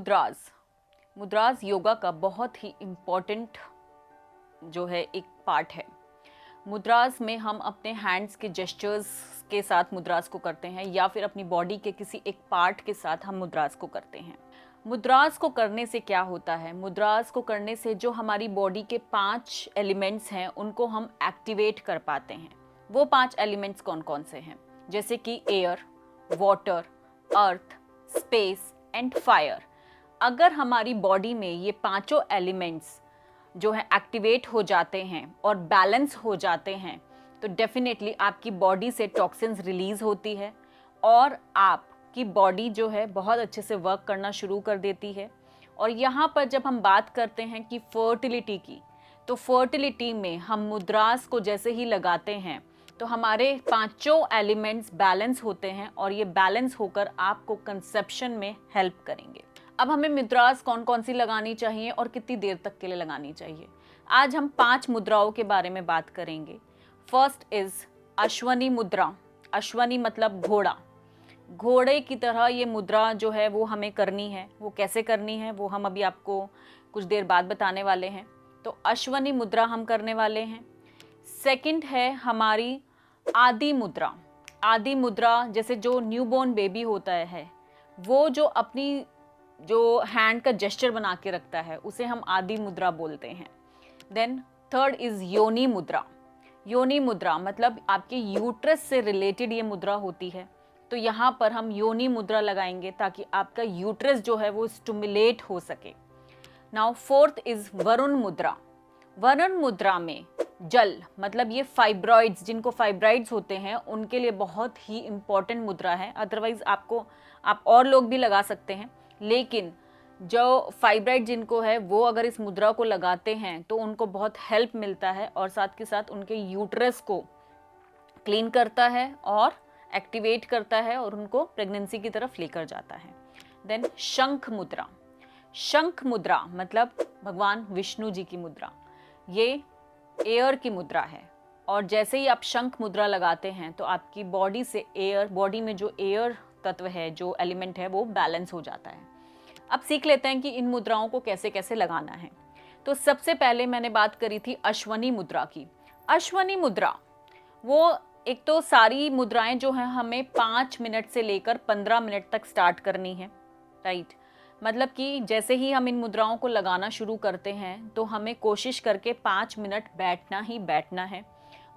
मुद्रास मुद्रास योगा का बहुत ही इम्पॉर्टेंट जो है एक पार्ट है। मुद्रास में हम अपने हैंड्स के जेस्चर्स के साथ मुद्रास को करते हैं या फिर अपनी बॉडी के किसी एक पार्ट के साथ हम मुद्रास को करते हैं। मुद्रास को करने से क्या होता है? मुद्रास को करने से जो हमारी बॉडी के 5 एलिमेंट्स हैं उनको हम एक्टिवेट कर पाते हैं। वो 5 एलिमेंट्स कौन कौन से हैं? जैसे कि air, water, earth, space and fire. अगर हमारी बॉडी में ये पांचों एलिमेंट्स जो है एक्टिवेट हो जाते हैं और बैलेंस हो जाते हैं तो डेफिनेटली आपकी बॉडी से टॉक्सिन्स रिलीज होती है और आपकी बॉडी जो है बहुत अच्छे से वर्क करना शुरू कर देती है। और यहाँ पर जब हम बात करते हैं कि फर्टिलिटी की, तो फर्टिलिटी में हम मुद्रास को जैसे ही लगाते हैं तो हमारे पांचों एलिमेंट्स बैलेंस होते हैं और ये बैलेंस होकर आपको कंसेप्शन में हेल्प करेंगे। अब हमें मुद्रास कौन कौन सी लगानी चाहिए और कितनी देर तक के लिए लगानी चाहिए? आज हम 5 मुद्राओं के बारे में बात करेंगे। फर्स्ट इज अश्वनी मुद्रा। अश्वनी मतलब घोड़ा। घोड़े की तरह ये मुद्रा जो है वो हमें करनी है। वो कैसे करनी है वो हम अभी आपको कुछ देर बाद बताने वाले हैं। तो अश्वनी मुद्रा हम करने वाले हैं। सेकंड है हमारी आदि मुद्रा। आदि मुद्रा जैसे जो न्यूबॉर्न बेबी होता है वो जो अपनी जो हैंड का जेस्चर बना के रखता है उसे हम आदि मुद्रा बोलते हैं। देन थर्ड इज योनि मुद्रा। योनि मुद्रा मतलब आपके यूट्रस से रिलेटेड ये मुद्रा होती है। तो यहाँ पर हम योनि मुद्रा लगाएंगे ताकि आपका यूट्रस जो है वो स्टिमुलेट हो सके। नाउ फोर्थ इज वरुण मुद्रा। वरुण मुद्रा में जल मतलब ये फाइब्रॉइड्स, जिनको फाइब्रॉइड्स होते हैं उनके लिए बहुत ही इम्पॉर्टेंट मुद्रा है। अदरवाइज आप और लोग भी लगा सकते हैं, लेकिन जो फाइब्रॉइड जिनको है वो अगर इस मुद्रा को लगाते हैं तो उनको बहुत हेल्प मिलता है और साथ के साथ उनके यूट्रस को क्लीन करता है और एक्टिवेट करता है और उनको प्रेगनेंसी की तरफ लेकर जाता है। देन शंख मुद्रा। शंख मुद्रा मतलब भगवान विष्णु जी की मुद्रा। ये एयर की मुद्रा है और जैसे ही आप शंख मुद्रा लगाते हैं तो आपकी बॉडी से बॉडी में जो एयर तत्व है, जो एलिमेंट है, वो बैलेंस हो जाता है। अब सीख लेते हैं कि इन मुद्राओं को कैसे कैसे लगाना है। तो सबसे पहले मैंने बात करी थी अश्वनी मुद्रा की। अश्वनी मुद्रा वो एक तो सारी मुद्राएं जो हैं हमें 5 मिनट से लेकर 15 मिनट तक स्टार्ट करनी है, राइट। मतलब कि जैसे ही हम इन मुद्राओं को लगाना शुरू करते हैं तो हमें कोशिश करके 5 मिनट बैठना ही बैठना है।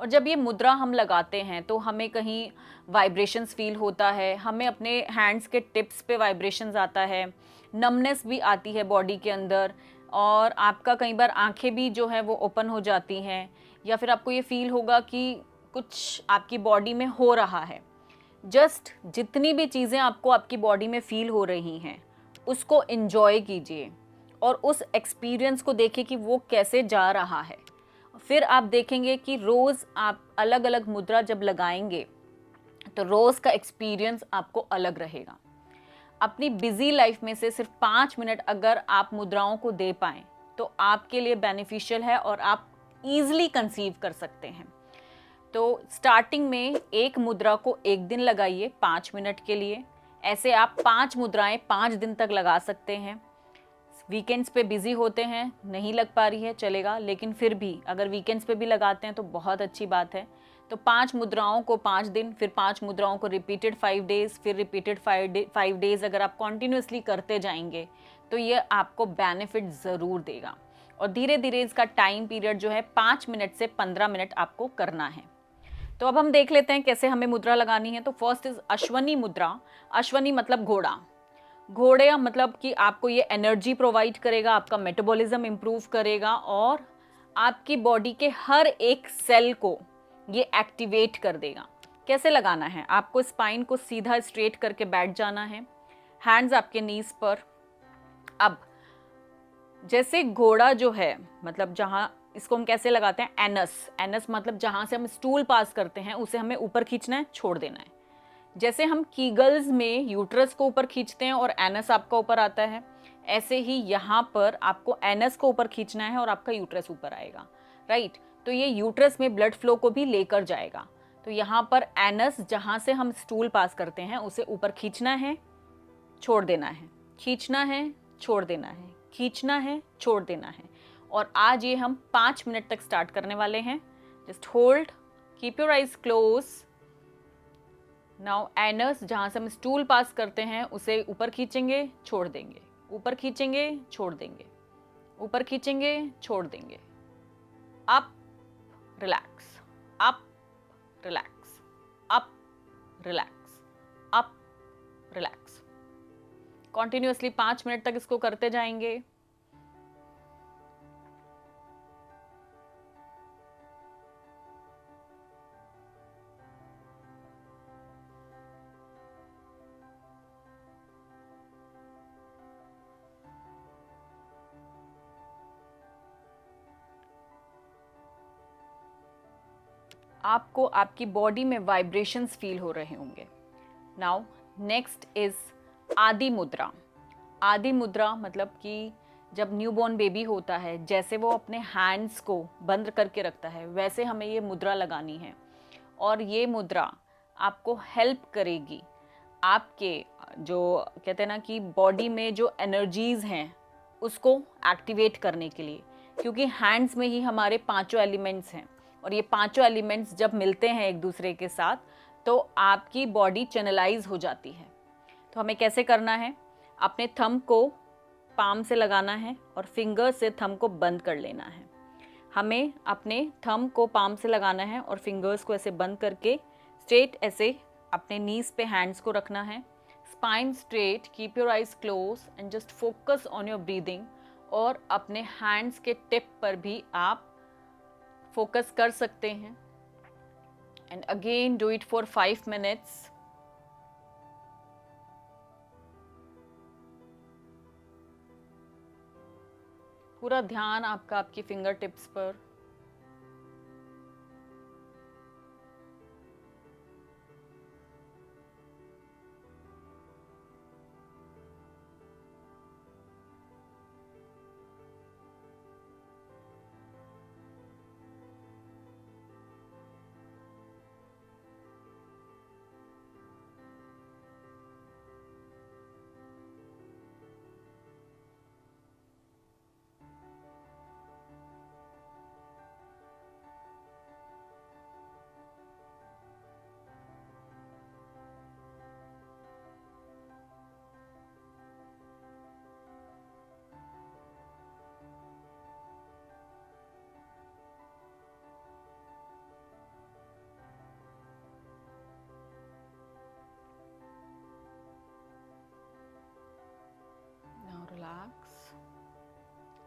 और जब ये मुद्रा हम लगाते हैं तो हमें कहीं वाइब्रेशंस फील होता है, हमें अपने हैंड्स के टिप्स पे वाइब्रेशंस आता है, नमनेस भी आती है बॉडी के अंदर और आपका कई बार आंखें भी जो है वो ओपन हो जाती हैं या फिर आपको ये फील होगा कि कुछ आपकी बॉडी में हो रहा है। जस्ट जितनी भी चीज़ें आपको आपकी बॉडी में फील हो रही हैं उसको एंजॉय कीजिए और उस एक्सपीरियंस को देखिए कि वो कैसे जा रहा है। फिर आप देखेंगे कि रोज़ आप अलग अलग मुद्रा जब लगाएंगे तो रोज़ का एक्सपीरियंस आपको अलग रहेगा। अपनी बिजी लाइफ में से सिर्फ 5 मिनट अगर आप मुद्राओं को दे पाएं तो आपके लिए बेनिफिशियल है और आप इजीली कंसीव कर सकते हैं। तो स्टार्टिंग में एक मुद्रा को एक दिन लगाइए 5 मिनट के लिए। ऐसे आप 5 मुद्राएं 5 दिन तक लगा सकते हैं। वीकेंड्स पे बिजी होते हैं, नहीं लग पा रही है चलेगा, लेकिन फिर भी अगर वीकेंड्स पे भी लगाते हैं तो बहुत अच्छी बात है। तो 5 मुद्राओं को 5 दिन, फिर 5 मुद्राओं को रिपीटेड 5 डेज, फिर रिपीटेड 5 डेज अगर आप कॉन्टिन्यूसली करते जाएंगे तो ये आपको बेनिफिट ज़रूर देगा। और धीरे धीरे इसका टाइम पीरियड जो है 5 मिनट से 15 मिनट आपको करना है। तो अब हम देख लेते हैं कैसे हमें मुद्रा लगानी है। तो फर्स्ट इज अश्वनी मुद्रा। अश्वनी मतलब घोड़ा। घोड़े मतलब कि आपको ये एनर्जी प्रोवाइड करेगा, आपका मेटाबॉलिज्म इम्प्रूव करेगा और आपकी बॉडी के हर एक सेल को ये एक्टिवेट कर देगा। कैसे लगाना है? आपको स्पाइन को सीधा स्ट्रेट करके बैठ जाना है, हैंड्स आपके नीज पर। अब जैसे घोड़ा जो है मतलब जहाँ इसको हम कैसे लगाते हैं, एनस। एनस मतलब जहाँ से हम स्टूल पास करते हैं उसे हमें ऊपर खींचना है, छोड़ देना है। जैसे हम कीगल्स में यूट्रस को ऊपर खींचते हैं और एनस आपका ऊपर आता है, ऐसे ही यहाँ पर आपको एनस को ऊपर खींचना है और आपका यूट्रस ऊपर आएगा, राइट। तो ये यूट्रस में ब्लड फ्लो को भी लेकर जाएगा। तो यहाँ पर एनस जहाँ से हम स्टूल पास करते हैं उसे ऊपर खींचना है, छोड़ देना है, खींचना है, छोड़ देना है, खींचना है, छोड़ देना है। और आज ये हम 5 मिनट तक स्टार्ट करने वाले हैं। Just hold, keep your eyes close. Now anus, जहां से हम स्टूल पास करते हैं उसे ऊपर खींचेंगे, छोड़ देंगे, ऊपर खींचेंगे, छोड़ देंगे, ऊपर खींचेंगे, छोड़ देंगे। Up, relax, up, relax, up, relax, up, relax. Continuously 5 minute तक इसको करते जाएंगे। आपको आपकी बॉडी में वाइब्रेशंस फील हो रहे होंगे। नाउ नेक्स्ट इज आदि मुद्रा। आदि मुद्रा मतलब कि जब न्यूबॉर्न बेबी होता है, जैसे वो अपने हैंड्स को बंद करके रखता है, वैसे हमें ये मुद्रा लगानी है। और ये मुद्रा आपको हेल्प करेगी आपके जो कहते हैं ना कि बॉडी में जो एनर्जीज हैं उसको एक्टिवेट करने के लिए, क्योंकि हैंड्स में ही हमारे पांचों एलिमेंट्स हैं। और ये पांचों एलिमेंट्स जब मिलते हैं एक दूसरे के साथ तो आपकी बॉडी चैनलाइज हो जाती है। तो हमें कैसे करना है, अपने थंब को पाम से लगाना है और फिंगर से थंब को बंद कर लेना है। हमें अपने थंब को पाम से लगाना है और फिंगर्स को ऐसे बंद करके स्ट्रेट ऐसे अपने नीज पे हैंड्स को रखना है। Spine straight, keep your eyes close and just focus on your breathing. और अपने हैंड्स के टिप पर भी आप फोकस कर सकते हैं। And again do it for 5 minutes. पूरा ध्यान आपका आपकी फिंगर टिप्स पर। Now relax.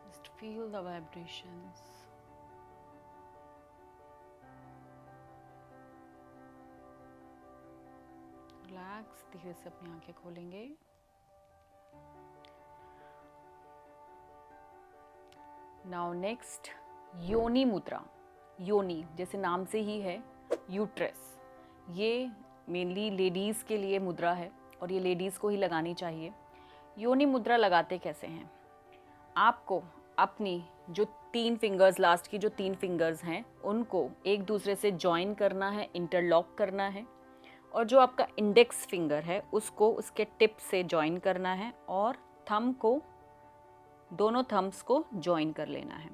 Just feel the vibrations. Relax, धीरे से अपनी आंखें खोलेंगे। नाउ नेक्स्ट, योनि मुद्रा। योनि जैसे नाम से ही है, यूट्रस। ये मेनली लेडीज़ के लिए मुद्रा है और ये लेडीज़ को ही लगानी चाहिए। योनि मुद्रा लगाते कैसे हैं, आपको अपनी जो 3 फिंगर्स, लास्ट की जो 3 फिंगर्स हैं उनको एक दूसरे से जॉइन करना है, इंटरलॉक करना है। और जो आपका इंडेक्स फिंगर है उसको उसके टिप से जॉइन करना है और थंब को, दोनों थंब्स को जॉइन कर लेना है।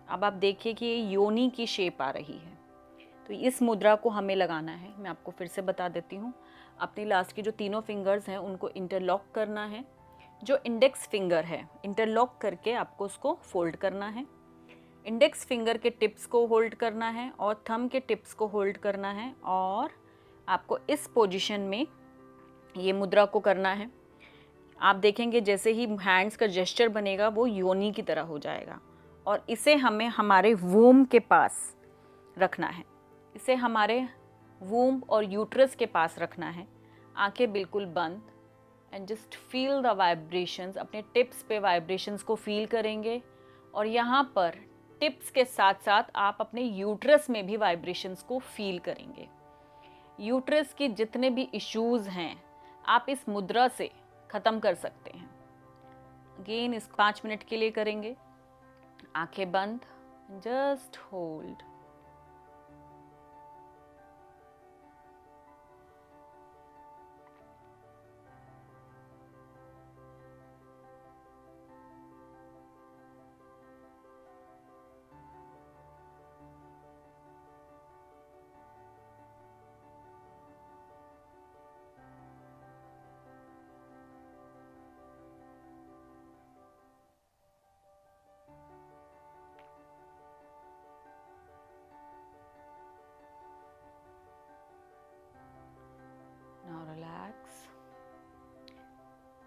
अब आप देखिए कि ये योनि की शेप आ रही है। तो इस मुद्रा को हमें लगाना है। मैं आपको फिर से बता देती हूँ। अपनी लास्ट की जो तीनों फिंगर्स हैं उनको इंटरलॉक करना है। जो इंडेक्स फिंगर है इंटरलॉक करके आपको उसको फोल्ड करना है। इंडेक्स फिंगर के टिप्स को होल्ड करना है और थंब के टिप्स को होल्ड करना है और आपको इस पोजीशन में ये मुद्रा को करना है। आप देखेंगे जैसे ही हैंड्स का जेस्चर बनेगा वो योनि की तरह हो जाएगा। और इसे हमें हमारे वूम के पास रखना है। इसे हमारे वूम और यूट्रस के पास रखना है। आंखें बिल्कुल बंद and just feel the vibrations. अपने टिप्स पे वाइब्रेशंस को फील करेंगे और यहाँ पर टिप्स के साथ साथ आप अपने यूट्रस में भी वाइब्रेशंस को फील करेंगे। यूट्रस की जितने भी इश्यूज हैं आप इस मुद्रा से ख़त्म कर सकते हैं। अगेन इस 5 मिनट के लिए करेंगे। आंखें बंद, जस्ट होल्ड। रिलैक्स।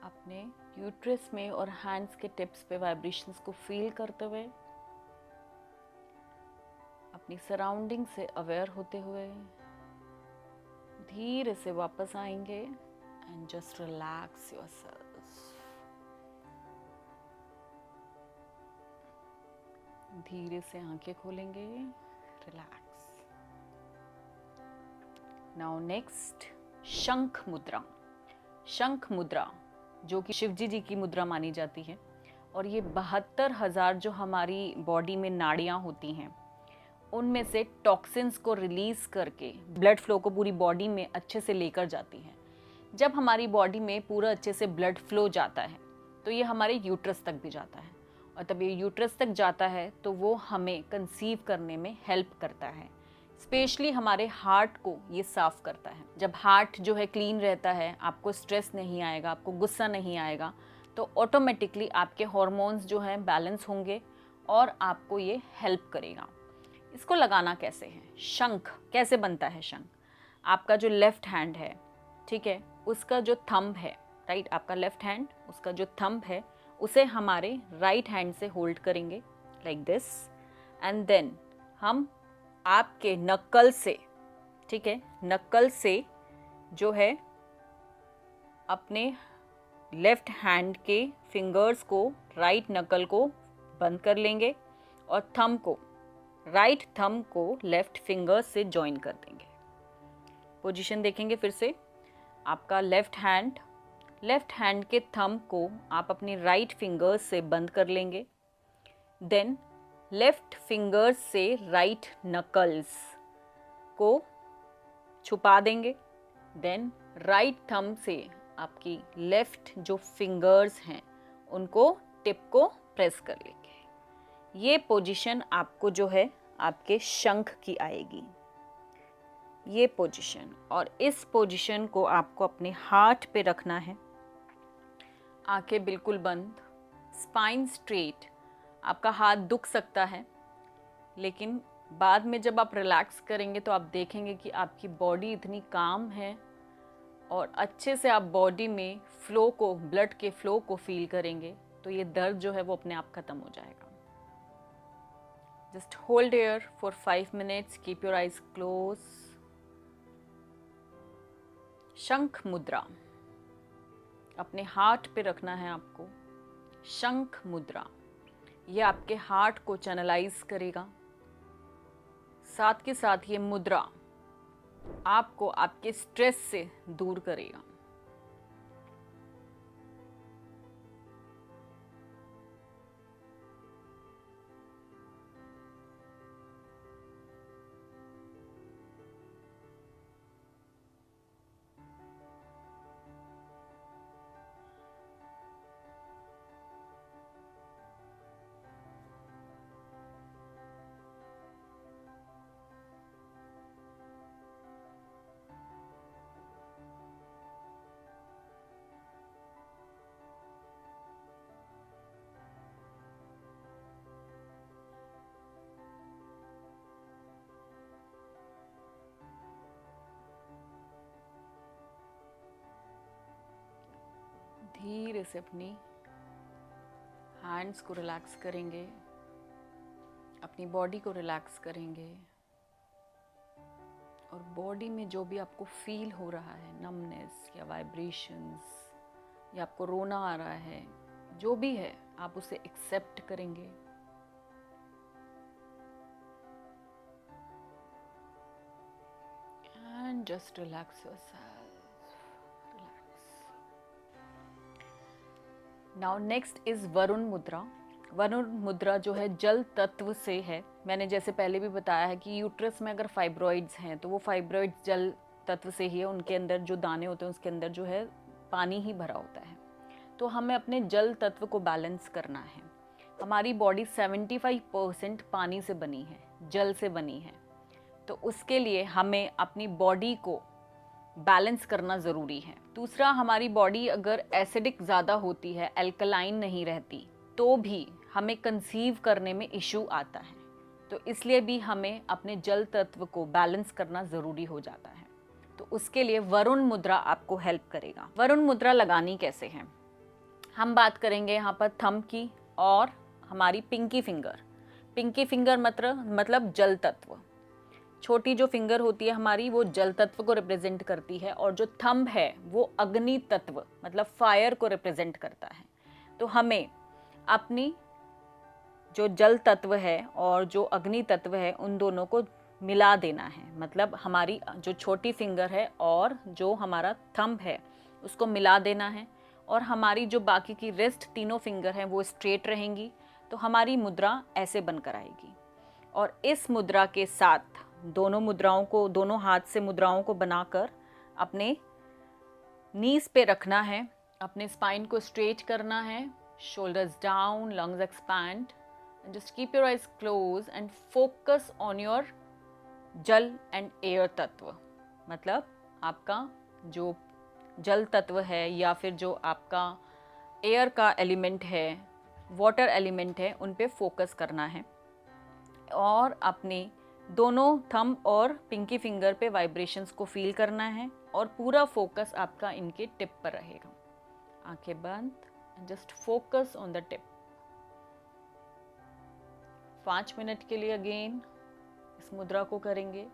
अपने यूट्रस में और हैंड्स के टिप्स पे वाइब्रेशंस को फील करते हुए अपनी सराउंडिंग से अवेयर होते हुए धीरे से वापस आएंगे एंड जस्ट रिलैक्स योरसेल्फ। धीरे से आंखें खोलेंगे, रिलैक्स। नाउ नेक्स्ट, शंख मुद्रा। शंख मुद्रा जो कि शिवजी जी की मुद्रा मानी जाती है, और ये 72,000 जो हमारी बॉडी में नाड़ियाँ होती हैं उनमें से टॉक्सिन्स को रिलीज करके ब्लड फ्लो को पूरी बॉडी में अच्छे से लेकर जाती है। जब हमारी बॉडी में पूरा अच्छे से ब्लड फ्लो जाता है तो ये हमारे यूट्रस तक भी जाता है, और तब ये यूट्रस तक जाता है तो वो हमें कंसीव करने में हेल्प करता है। स्पेशली हमारे हार्ट को ये साफ करता है। जब हार्ट जो है क्लीन रहता है, आपको स्ट्रेस नहीं आएगा, आपको गुस्सा नहीं आएगा, तो ऑटोमेटिकली आपके हॉर्मोन्स जो हैं बैलेंस होंगे और आपको ये हेल्प करेगा। इसको लगाना कैसे है? शंख कैसे बनता है? शंख आपका जो लेफ्ट हैंड है, ठीक है, उसका जो थंब है, राइट, आपका लेफ्ट हैंड, उसका जो थंब है उसे हमारे राइट हैंड से होल्ड करेंगे लाइक दिस, एंड देन हम आपके नक्कल से, ठीक है, नक्कल से जो है अपने लेफ्ट हैंड के फिंगर्स को, राइट नक्कल को बंद कर लेंगे और थंब को, राइट थंब को लेफ्ट फिंगर से जॉइन कर देंगे। पोजीशन देखेंगे फिर से, आपका लेफ्ट हैंड के थंब को आप अपनी राइट फिंगर्स से बंद कर लेंगे। देन लेफ्ट फिंगर्स से राइट नकल्स को छुपा देंगे। देन राइट थंब से आपकी लेफ्ट जो फिंगर्स हैं उनको, टिप को प्रेस कर लेंगे। ये पोजीशन आपको जो है आपके शंख की आएगी, ये पोजीशन। और इस पोजीशन को आपको अपने हार्ट पे रखना है, आंखें बिल्कुल बंद, स्पाइन स्ट्रेट। आपका हाथ दुख सकता है, लेकिन बाद में जब आप रिलैक्स करेंगे तो आप देखेंगे कि आपकी बॉडी इतनी काम है और अच्छे से आप बॉडी में फ्लो को, ब्लड के फ्लो को फील करेंगे, तो ये दर्द जो है वो अपने आप खत्म हो जाएगा। Just hold here for 5 minutes. Keep your eyes closed. शंख मुद्रा अपने हार्ट पे रखना है आपको। शंख मुद्रा ये आपके हार्ट को चैनलाइज करेगा, साथ के साथ ये मुद्रा आपको आपके स्ट्रेस से दूर करेगा। धीरे से अपनी हैंड्स को रिलैक्स करेंगे, अपनी बॉडी को रिलैक्स करेंगे, और बॉडी में जो भी आपको फील हो रहा है, नमनेस या वाइब्रेशंस या आपको रोना आ रहा है, जो भी है आप उसे एक्सेप्ट करेंगे। And just relax yourself. Now next is Varun मुद्रा। वरुण मुद्रा जो है जल तत्व से है। मैंने जैसे पहले भी बताया है कि यूट्रस में अगर फाइब्रॉइड्स हैं तो वो फाइब्रॉइड्स जल तत्व से ही है। उनके अंदर जो दाने होते हैं उसके अंदर जो है पानी ही भरा होता है। तो हमें अपने जल तत्व को बैलेंस करना है। हमारी बॉडी 75% पानी से बनी है, जल से बनी है। तो उसके लिए हमें अपनी बॉडी को बैलेंस करना ज़रूरी है। दूसरा, हमारी बॉडी अगर एसिडिक ज़्यादा होती है, अल्कलाइन नहीं रहती, तो भी हमें कंसीव करने में इशू आता है। तो इसलिए भी हमें अपने जल तत्व को बैलेंस करना ज़रूरी हो जाता है। तो उसके लिए वरुण मुद्रा आपको हेल्प करेगा। वरुण मुद्रा लगानी कैसे है, हम बात करेंगे यहाँ पर थंब की और हमारी पिंकी फिंगर। पिंकी फिंगर मतलब जल तत्व। छोटी जो फिंगर होती है हमारी वो जल तत्व को रिप्रेजेंट करती है और जो थंब है वो अग्नि तत्व मतलब फायर को रिप्रेजेंट करता है। तो हमें अपनी जो जल तत्व है और जो अग्नि तत्व है उन दोनों को मिला देना है। मतलब हमारी जो छोटी फिंगर है और जो हमारा थंब है उसको मिला देना है और हमारी जो बाकी की रेस्ट तीनों फिंगर हैं वो स्ट्रेट रहेंगी। तो हमारी मुद्रा ऐसे बनकर आएगी। और इस मुद्रा के साथ दोनों हाथ से मुद्राओं को बनाकर अपने नीज पे रखना है, अपने स्पाइन को स्ट्रेट करना है, shoulders down, lungs expand, just keep your eyes close and focus on your जल एंड एयर तत्व। मतलब आपका जो जल तत्व है या फिर जो आपका एयर का एलिमेंट है, वाटर एलिमेंट है, उन पे फोकस करना है और अपने दोनों थंब और पिंकी फिंगर पे वाइब्रेशंस को फील करना है और पूरा फोकस आपका इनके टिप पर रहेगा। आंखें बंद, just focus on the tip. 5 minute के लिए अगेन इस मुद्रा को करेंगे।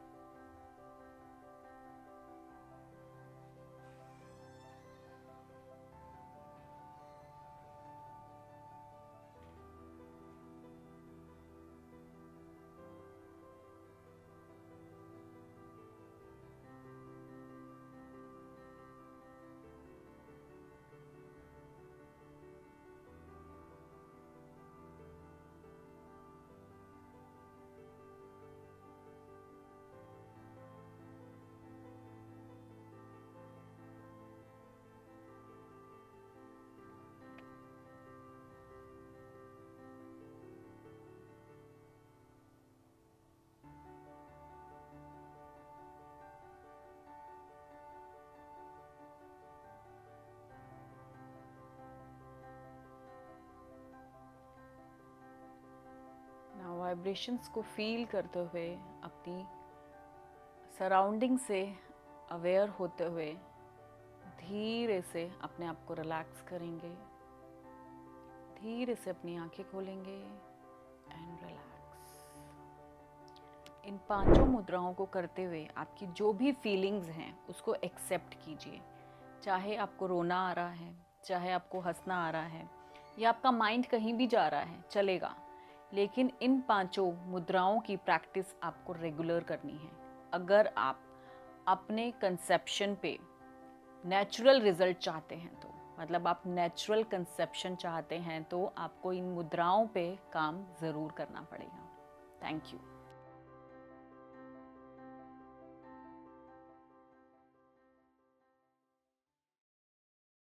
वाइब्रेशंस को फील करते हुए अपनी सराउंडिंग से अवेयर होते हुए धीरे से अपने आप को रिलैक्स करेंगे। धीरे से अपनी आंखें खोलेंगे एंड रिलैक्स। इन 5 मुद्राओं को करते हुए आपकी जो भी फीलिंग्स हैं उसको एक्सेप्ट कीजिए। चाहे आपको रोना आ रहा है, चाहे आपको हंसना आ रहा है या आपका माइंड कहीं भी जा रहा है, चलेगा। लेकिन इन 5 मुद्राओं की प्रैक्टिस आपको रेगुलर करनी है। अगर आप अपने कंसेप्शन पे नेचुरल रिजल्ट चाहते हैं तो मतलब आप नेचुरल कंसेप्शन चाहते हैं तो आपको इन मुद्राओं पे काम ज़रूर करना पड़ेगा। Thank you.